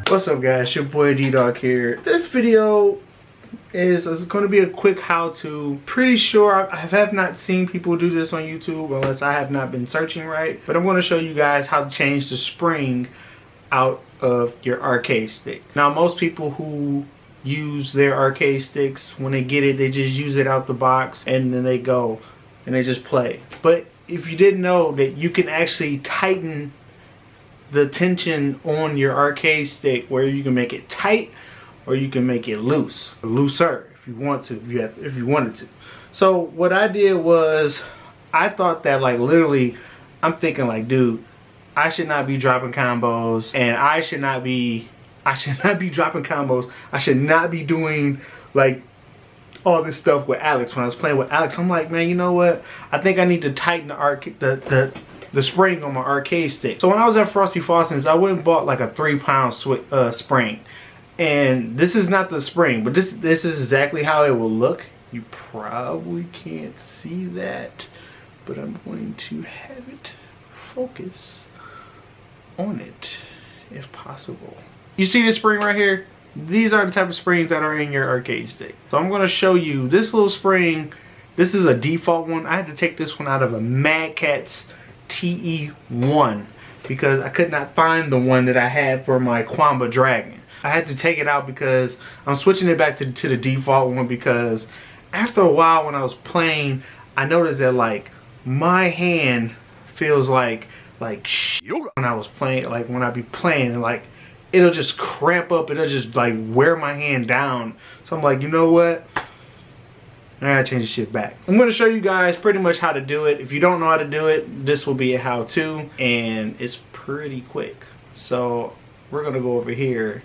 What's up guys, your boy D-Dog here. This video is going to be a quick how-to. Pretty sure I have not seen people do this on YouTube unless I have not been searching right. But I'm going to show you guys how to change the spring out of your arcade stick. Now most people who use their arcade sticks, when they get it, they just use it out the box and then they go and they just play. But if you didn't know that you can actually tighten the tension on your arcade stick, where you can make it tight or you can make it loose, or looser if you want to, if you wanted to. So what I did was, I thought that like literally, I'm thinking like, dude, I should not be dropping combos, and I should not be dropping combos. I should not be doing like all this stuff with Alex. When I was playing with Alex, I'm like, man, you know what? I think I need to tighten the spring on my arcade stick. So when I was at Frosty Fawson's, I went and bought like a 3-pound spring. And this is not the spring, but this is exactly how it will look. You probably can't see that, but I'm going to have it focus on it if possible. You see this spring right here? These are the type of springs that are in your arcade stick. So I'm going to show you this little spring. This is a default one. I had to take this one out of a Mad Catz TE1 because I could not find the one that I had for my Quamba Dragon. I had to take it out because I'm switching it back to the default one, because after a while when I was playing, I noticed that like my hand feels like when I was playing, like when I be playing, and like it'll just cramp up, it'll just like wear my hand down. So I'm like, you know what? I gotta change the shit back. I'm gonna show you guys pretty much how to do it. If you don't know how to do it, this will be a how-to, and it's pretty quick. So we're gonna go over here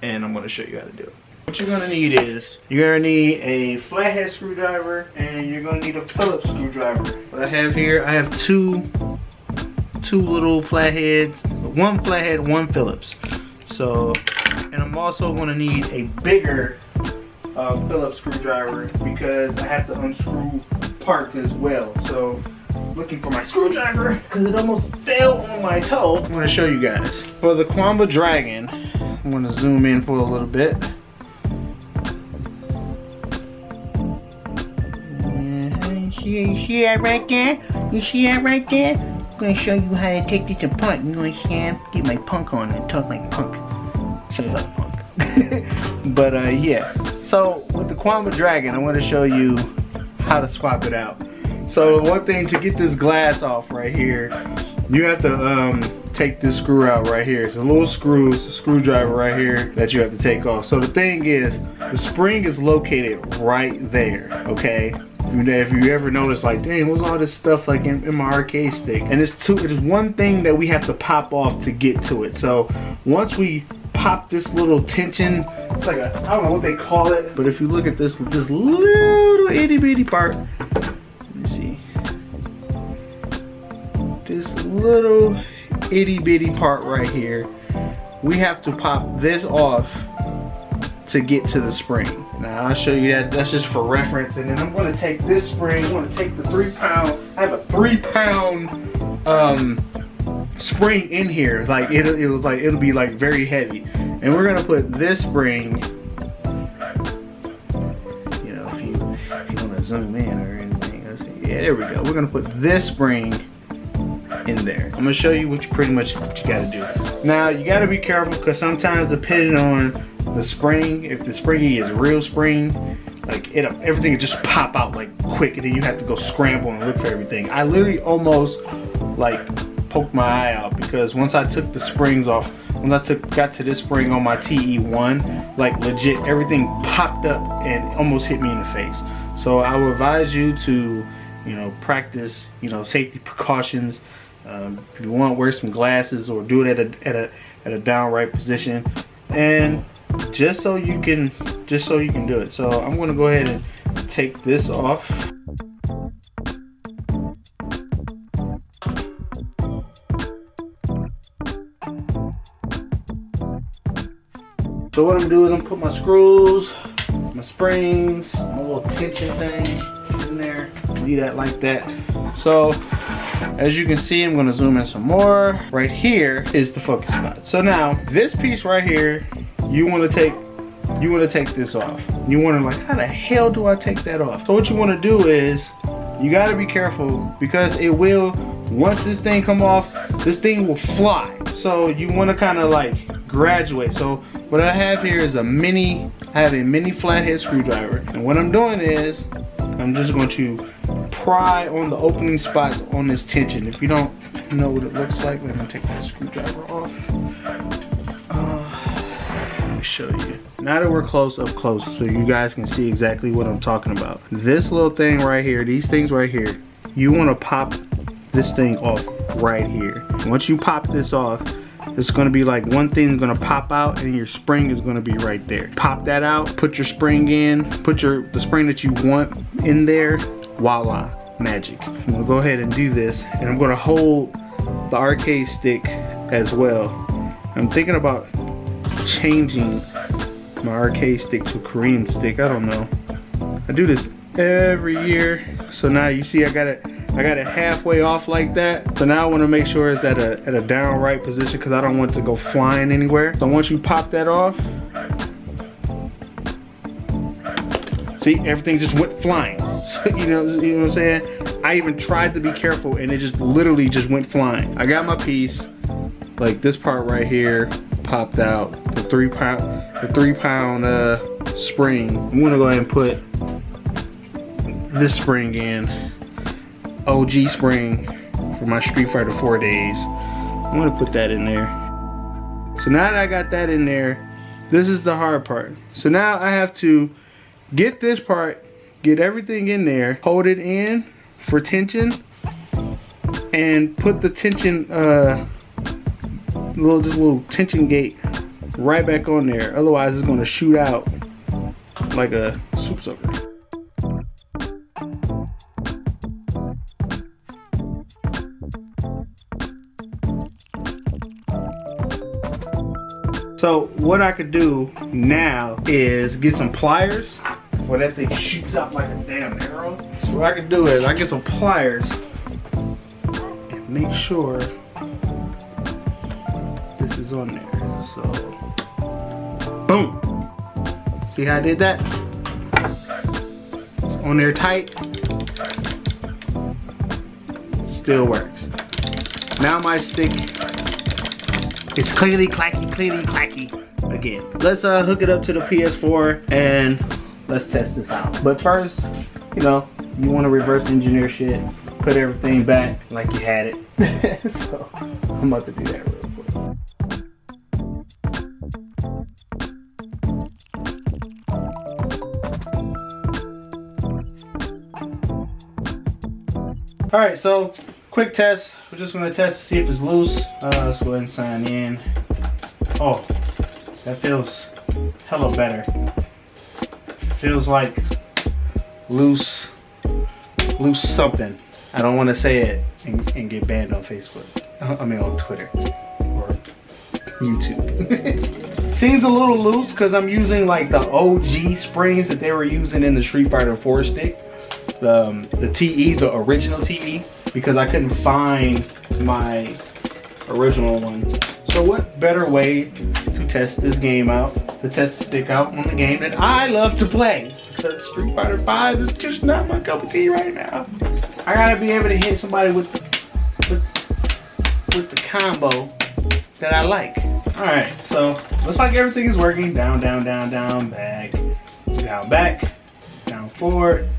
and I'm gonna show you how to do it. What you're gonna need is, you're gonna need a flathead screwdriver and you're gonna need a Phillips screwdriver. What I have here, I have two little flatheads, one flathead, one Phillips. So, and I'm also gonna need a bigger Phillips screwdriver because I have to unscrew parts as well. So looking for my screwdriver because it almost fell on my toe. I'm going to show you guys. For the Quamba Dragon, I'm going to zoom in for a little bit. You see that right there? You see that right there? I'm going to show you how to take this apart. You know what I'm saying? Get my punk on and talk like punk. Shut up, punk. But yeah. So with the Quamba Dragon, I want to show you how to swap it out. So one thing, to get this glass off right here, you have to take this screw out right here. It's a little screwdriver right here that you have to take off. So the thing is, the spring is located right there, okay? If you ever notice, like, dang, what's all this stuff like in my arcade stick? And it is one thing that we have to pop off to get to it. So once we pop this little tension, it's like I don't know what they call it, but if you look at this little itty bitty part, let me see, this little itty bitty part right here, we have to pop this off to get to the spring. Now I'll show you that. That's just for reference. And then I'm going to take this spring. I'm going to take the 3-pound. I have a 3-pound spring in here. Like it'll be like very heavy. And we're going to put this spring. You know, if you want to zoom in or anything. Let's see. Yeah, there we go. We're going to put this spring in there. I'm going to show you what you got to do. Now you got to be careful because sometimes depending on the spring, if the spring is real spring, like everything will just pop out like quick, and then you have to go scramble and look for everything. I literally almost like poked my eye out because once I took the springs off, once I got to this spring on my TE1, like legit everything popped up and almost hit me in the face. So I would advise you to, you know, practice, you know, safety precautions. If you want, wear some glasses or do it at a downright position, and just so you can do it. So I'm going to go ahead and take this off. So what I'm doing is I'm put my screws, my springs, my little tension thing in there. Leave that like that. So as you can see, I'm gonna zoom in some more. Right here is the focus spot. So now this piece right here, you wanna take this off. You wanna like, how the hell do I take that off? So what you wanna do is, you gotta be careful because it will, once this thing come off, this thing will fly. So you wanna kinda like graduate. So what I have here is I have a mini flathead screwdriver. And what I'm doing is, I'm just going to pry on the opening spots on this tension. If you don't know what it looks like, let me take the screwdriver off. Let me show you. Now that we're up close, so you guys can see exactly what I'm talking about. This little thing right here, these things right here, you want to pop this thing off right here. Once you pop this off, it's gonna be like one thing is gonna pop out and your spring is gonna be right there. Pop that out, put your spring in, put the spring that you want in there, voila, magic. I'm gonna go ahead and do this, and I'm gonna hold the arcade stick as well. I'm thinking about changing my arcade stick to a Korean stick, I don't know. I do this every year, so now you see I got it halfway off like that. So now I want to make sure it's at a downright position because I don't want it to go flying anywhere. So once you pop that off, see, everything just went flying. So, you know what I'm saying? I even tried to be careful and it just literally just went flying. I got my piece, like this part right here popped out, the 3 pound spring. I'm gonna go ahead and put this spring in. OG spring for my Street Fighter 4 days. I'm gonna put that in there. So now that I got that in there, this is the hard part. So now I have to get this part, get everything in there, hold it in for tension, and put the tension, this little tension gate right back on there. Otherwise it's gonna shoot out like a soup sucker. So what I could do now is get some pliers where that thing shoots out like a damn arrow. So what I could do is I get some pliers and make sure this is on there. So boom. See how I did that? It's on there tight. Still works. Now my stick, it's clearly clacky again. Let's hook it up to the PS4 and let's test this out. But first, you know, you want to reverse engineer shit, put everything back like you had it. So I'm about to do that real quick. Alright, so quick test. We're just gonna test to see if it's loose. Let's go ahead and sign in. Oh, that feels hella better. Feels like loose something. I don't want to say it and get banned on Facebook. I mean on Twitter or YouTube. Seems a little loose because I'm using like the OG springs that they were using in the Street Fighter 4 stick. The TE, the original TE, because I couldn't find my original one. So what better way to test this game out, to test the stick out on the game that I love to play? Because Street Fighter 5 is just not my cup of tea right now. I gotta be able to hit somebody with the combo that I like. Alright, so looks like everything is working. Down, down, down, down, back, down, forward,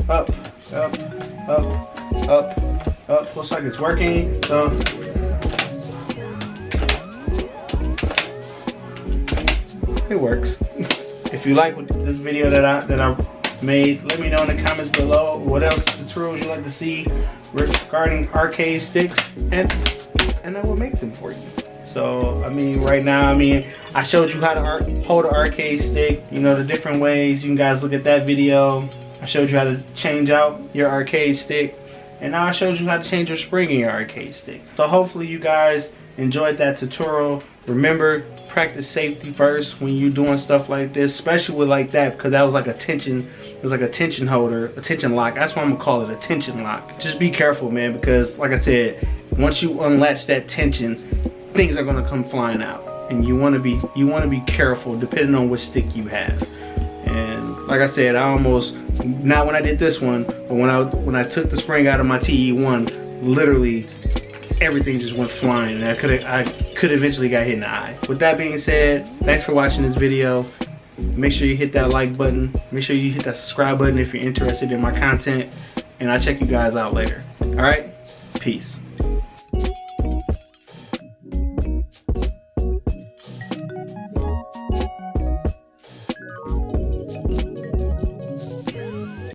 up, up, up, up, up. Looks like it's working. So it works. If you like this video that I made, let me know in the comments below what else tutorials you'd like to see regarding arcade sticks, and I will make them for you. So I mean, right now, I showed you how to hold an arcade stick, you know, the different ways. You can guys look at that video. I showed you how to change out your arcade stick, and now I showed you how to change your spring in your arcade stick. So hopefully you guys enjoyed that tutorial. Remember, practice safety first when you're doing stuff like this, especially with like that, because that was like a tension. It was like a tension holder, a tension lock. That's why I'm gonna call it a tension lock. Just be careful, man, because like I said, once you unlatch that tension, things are gonna come flying out, and you wanna be careful depending on what stick you have. And like I said, I almost, not when I did this one, but when I took the spring out of my TE1, literally everything just went flying, and I could eventually got hit in the eye. With that being said, thanks for watching this video. Make sure you hit that like button. Make sure you hit that subscribe button if you're interested in my content, and I'll check you guys out later. All right, peace.